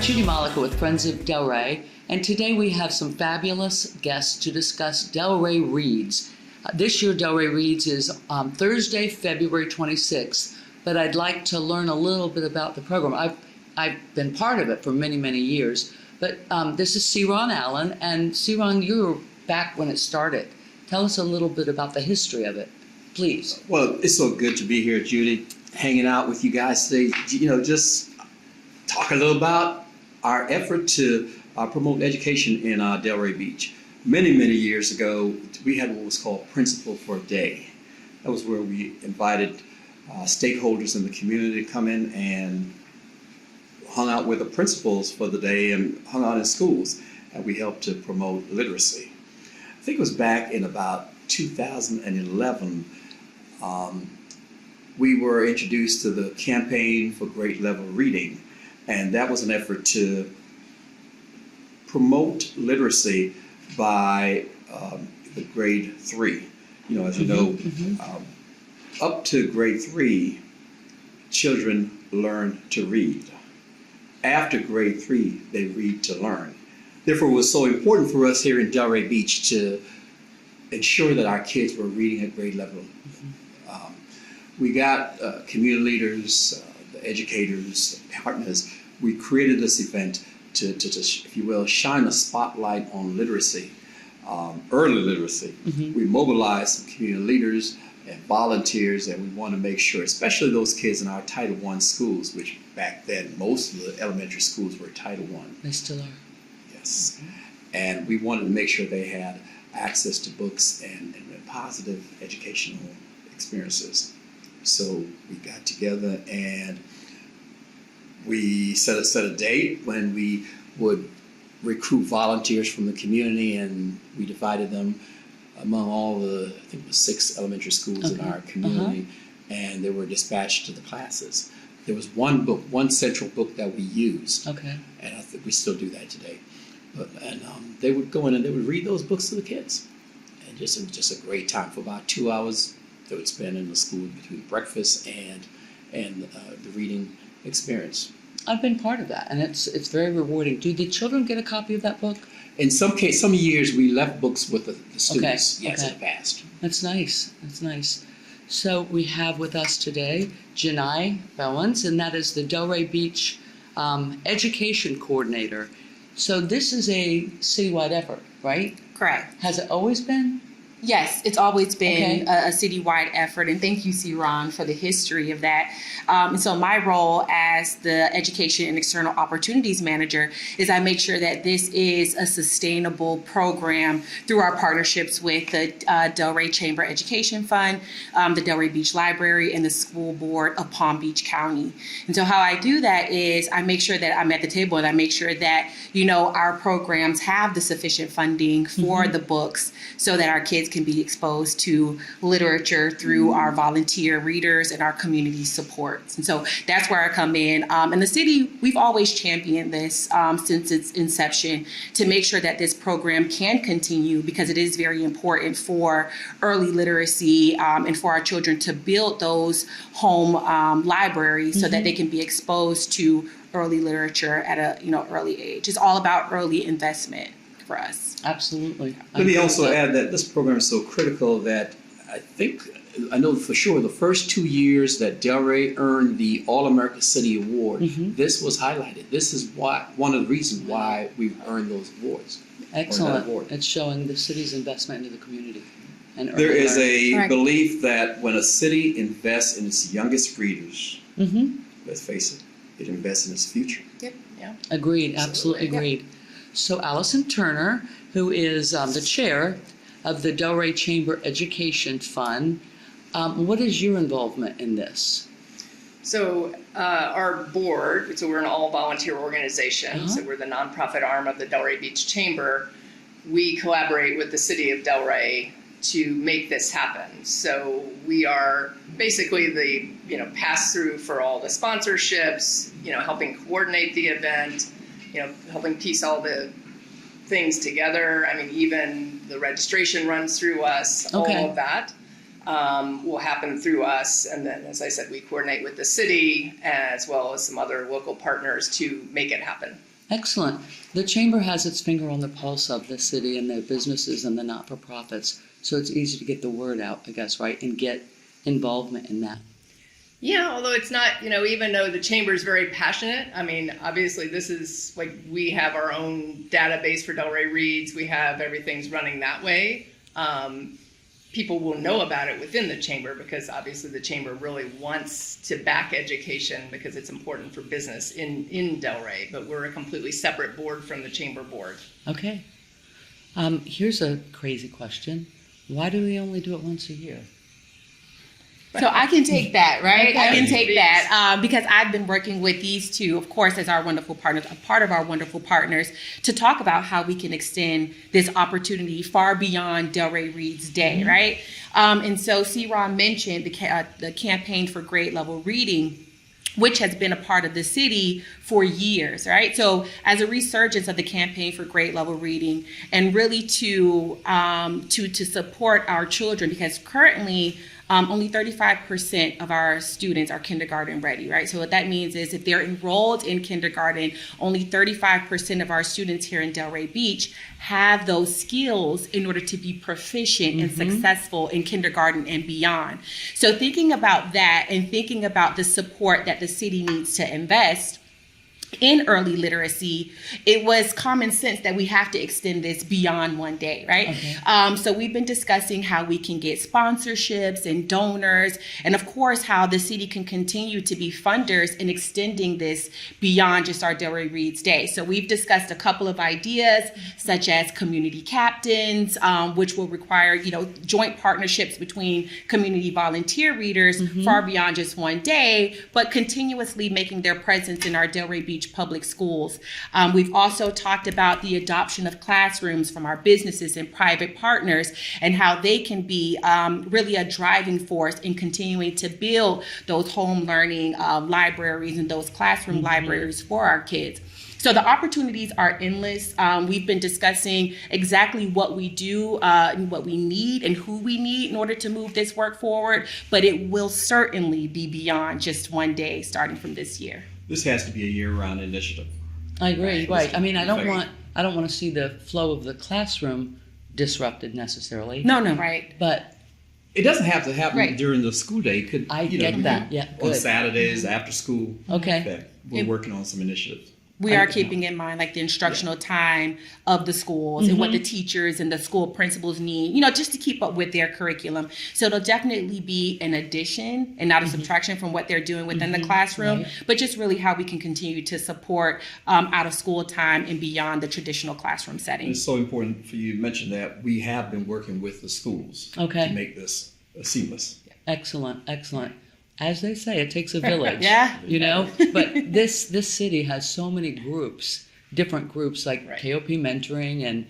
Judy Malika with Friends of Delray, and today we have some fabulous guests to discuss Delray Reads. This year, Delray Reads is Thursday, February 26th, but I'd like to learn a little bit about the program. I've been part of it for many, many years, but this is C. Ron Allen, and C. Ron, you were back when it started. Tell us a little bit about the history of it, please. Well, it's so good to be here, Judy, hanging out with you guys today. Just talk a little about our effort to promote education in Delray Beach. Many, many years ago, we had what was called Principal for a Day. That was where we invited stakeholders in the community to come in and hung out with the principals for the day and hung out in schools. And we helped to promote literacy. I think it was back in about 2011, we were introduced to the Campaign for Grade Level Reading. And that was an effort to promote literacy by the grade 3. As you know, up to grade 3, children learn to read. After grade 3, they read to learn. Therefore, it was so important for us here in Delray Beach to ensure that our kids were reading at grade level. We got community leaders, the educators, the partners. We created this event to, if you will, shine a spotlight on literacy, early literacy. We mobilized some community leaders and volunteers, and we want to make sure, especially those kids in our Title I schools, which back then most of the elementary schools were Title I. They still are. Yes. And we wanted to make sure they had access to books and positive educational experiences. So we got together and we set a date when we would recruit volunteers from the community, and we divided them among all the, I think it was 6 elementary schools in our community, and they were dispatched to the classes. There was one book, one central book that we used, and I think we still do that today. And they would go in and they would read those books to the kids, and it was just a great time. For about 2 hours they would spend in the school between breakfast and the reading experience. I've been part of that, and it's very rewarding. Do the children get a copy of that book? In some years we left books with the students. In the past. That's nice. That's nice. So we have with us today Janai Bowens, and that is the Delray Beach Education Coordinator. So this is a citywide effort, right? Correct. Has it always been? Yes, it's always been a citywide effort, and thank you, C. Ron, for the history of that. And so my role as the Education and External Opportunities Manager is I make sure that this is a sustainable program through our partnerships with the Delray Chamber Education Fund, the Delray Beach Library, and the School Board of Palm Beach County. And so how I do that is I make sure that I'm at the table and I make sure that, our programs have the sufficient funding for the books so that our kids can be exposed to literature through our volunteer readers and our community supports. And so that's where I come in. In the city, we've always championed this since its inception to make sure that this program can continue, because it is very important for early literacy and for our children to build those home libraries so that they can be exposed to early literature at a early age. It's all about early investment for us. Absolutely. Let me also add that this program is so critical that I know for sure the first 2 years that Delray earned the All-America City Award, this was highlighted. This is one of the reasons why we've earned those awards. Excellent. It's showing the city's investment into the community. And there is a belief that when a city invests in its youngest readers, let's face it, it invests in its future. Yep. Yeah. Agreed. Absolutely agreed. Yep. So Allison Turner, who is the chair of the Delray Chamber Education Fund, what is your involvement in this? So our board, so we're an all-volunteer organization, so we're the nonprofit arm of the Delray Beach Chamber. We collaborate with the city of Delray to make this happen. So we are basically the pass-through for all the sponsorships, helping coordinate the event, helping piece all the things together. I mean, even the registration runs through us, all of that. will happen through us. And then, as I said, we coordinate with the city as well as some other local partners to make it happen. Excellent. The Chamber has its finger on the pulse of the city and the businesses and the not-for-profits, so it's easy to get the word out, I guess, right, and get involvement in that. Yeah, although it's not, even though the chamber is very passionate, I mean, obviously this is like, we have our own database for Delray Reads, we have everything's running that way. People will know about it within the chamber because obviously the chamber really wants to back education because it's important for business in Delray, but we're a completely separate board from the chamber board. Okay. Here's a crazy question. Why do we only do it once a year? So I can take that, right? Okay. I can take that because I've been working with these two, of course, as our wonderful partners, a part of our wonderful partners, to talk about how we can extend this opportunity far beyond Delray Reads Day, right? And so C-Ron mentioned the campaign for grade level reading, which has been a part of the city for years, right? So as a resurgence of the campaign for grade level reading and really to support our children, because currently only 35% of our students are kindergarten ready, right? So what that means is if they're enrolled in kindergarten, only 35% of our students here in Delray Beach have those skills in order to be proficient and successful in kindergarten and beyond. So thinking about that and thinking about the support that the city needs to invest in early literacy, it was common sense that we have to extend this beyond one day, right? Okay. So we've been discussing how we can get sponsorships and donors, and of course, how the city can continue to be funders in extending this beyond just our Delray Reads Day. So we've discussed a couple of ideas, such as community captains, which will require, joint partnerships between community volunteer readers far beyond just one day, but continuously making their presence in our Delray Beach public schools. We've also talked about the adoption of classrooms from our businesses and private partners and how they can be really a driving force in continuing to build those home learning libraries and those classroom libraries for our kids. So the opportunities are endless. We've been discussing exactly what we do, and what we need and who we need in order to move this work forward, but it will certainly be beyond just one day starting from this year. This has to be a year-round initiative. I agree, right. I mean, I don't want to see the flow of the classroom disrupted necessarily. No, right. But it doesn't have to happen during the school day. It could get that. Yeah, on good. Saturdays after school. Okay. We're working on some initiatives. We are keeping in mind like the instructional time of the schools and what the teachers and the school principals need, just to keep up with their curriculum. So it'll definitely be an addition and not a subtraction from what they're doing within the classroom, but just really how we can continue to support out of school time and beyond the traditional classroom setting. It's so important for you to mention that we have been working with the schools to make this seamless. Excellent. As they say, it takes a village. Yeah. But this city has so many groups, different groups like KOP Mentoring and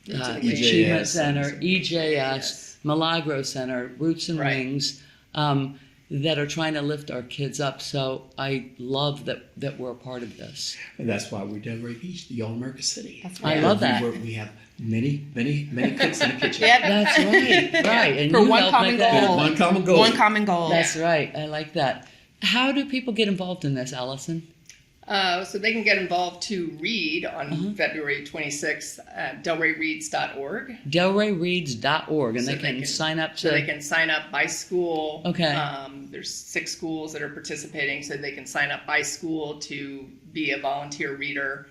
Achievement Center, EJS, Milagro Center, Roots and Wings, that are trying to lift our kids up. So I love that we're a part of this. And that's why we're Delray Beach, the All-America City. That's right. I love that. We have many cooks in the kitchen. That's right. And For you one help common make that goal. One common goal. One common goal. That's right. I like that. How do people get involved in this, Allison? So they can get involved to read on February 26th at delrayreads.org. Delrayreads.org, and they can sign up to... So they can sign up by school. Okay. There's 6 schools that are participating, so they can sign up by school to be a volunteer reader.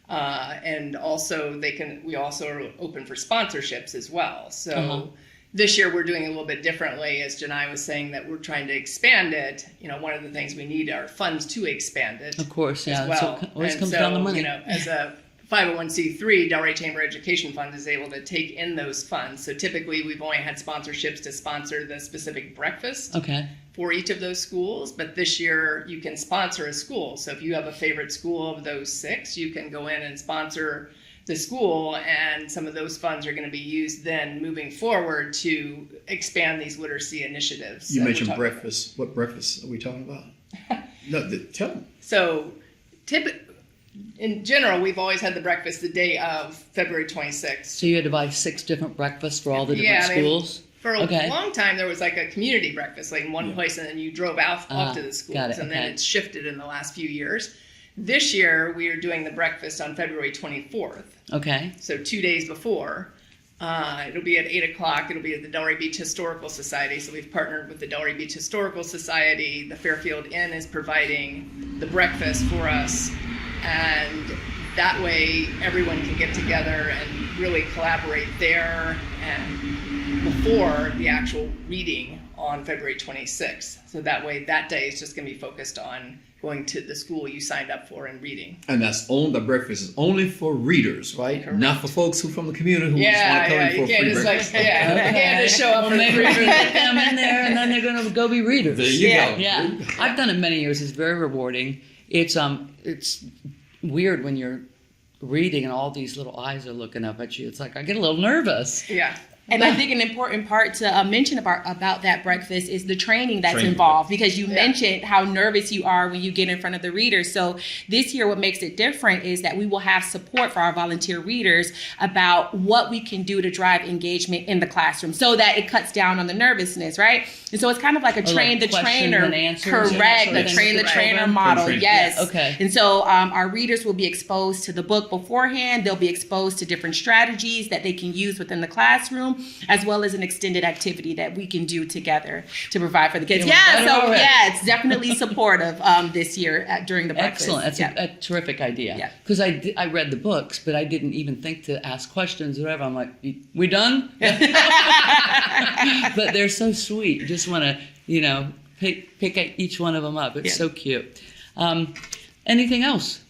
And also we also are open for sponsorships as well. So this year we're doing a little bit differently, as Janai was saying, that we're trying to expand it. One of the things we need are funds to expand it. Of course, yeah. As well. So it always comes down to money. As a 501c3, Delray Chamber Education Fund is able to take in those funds. So typically we've only had sponsorships to sponsor the specific breakfast for each of those schools, but this year you can sponsor a school. So if you have a favorite school of those 6, you can go in and sponsor the school, and some of those funds are going to be used then moving forward to expand these literacy initiatives. You mentioned breakfast. What breakfast are we talking about? No, tell them. So in general, we've always had the breakfast the day of February 26th. So you had to buy 6 different breakfasts for all the different schools? For a long time, there was like a community breakfast, like in one place, and then you drove off to the schools, and then it's shifted in the last few years. This year, we are doing the breakfast on February 24th. Okay. So 2 days before. It'll be at 8 o'clock. It'll be at the Delray Beach Historical Society. So we've partnered with the Delray Beach Historical Society. The Fairfield Inn is providing the breakfast for us. And that way everyone can get together and really collaborate there and before the actual reading on February 26th. So that way that day is just going to be focused on going to the school you signed up for and reading. And that's on the breakfast is only for readers, right? Correct. Not for folks who from the community who just want to come in you for can't free just breakfast. you can't just show up Well, for maybe free we can get them in there, and then they're going to go be readers. There you Yeah. go. Yeah, I've done it many years. It's very rewarding. It's weird when you're reading and all these little eyes are looking up at you. It's like I get a little nervous. Yeah. And I think an important part to mention about that breakfast is the training that's Training. involved, because you Yeah. mentioned how nervous you are when you get in front of the readers. So this year, what makes it different is that we will have support for our volunteer readers about what we can do to drive engagement in the classroom so that it cuts down on the nervousness, right? And so it's kind of like a Oh, train like the questions trainer, and answers? correct, Yeah, the so train the that's trainer program? model, Train. yes. Yeah, okay. And so our readers will be exposed to the book beforehand. They'll be exposed to different strategies that they can use within the classroom, as well as an extended activity that we can do together to provide for the kids. Yeah, Yeah, better so already. yeah, it's definitely supportive this year during the breakfast. Excellent. That's Yeah. a terrific idea. Yeah. Because I read the books, but I didn't even think to ask questions or whatever. I'm like, we done? But they're so sweet. You just want to, pick each one of them up. It's Yeah. so cute. Anything else?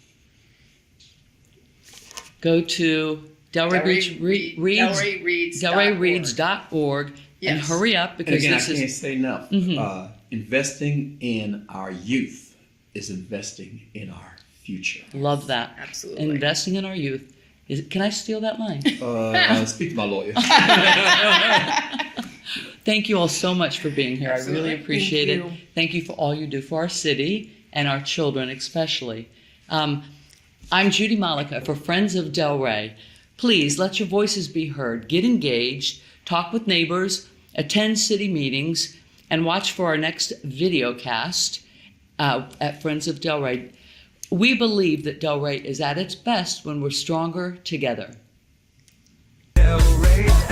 Go to Delray Beach Reads. DelrayReads.org and Yes. hurry up And because again, I this can't is say enough. Mhm. Investing in our youth is investing in our future. love that. Absolutely. Investing in our youth. Can I steal that line? Speak to my lawyer. Thank you all so much for being here. Absolutely. I really appreciate Thank it. you. Thank you for all you do for our city and our children especially. I'm Judy Malika for Friends of Delray. Please let your voices be heard. Get engaged, talk with neighbors, attend city meetings, and watch for our next video cast at Friends of Delray. We believe that Delray is at its best when we're stronger together. Delray.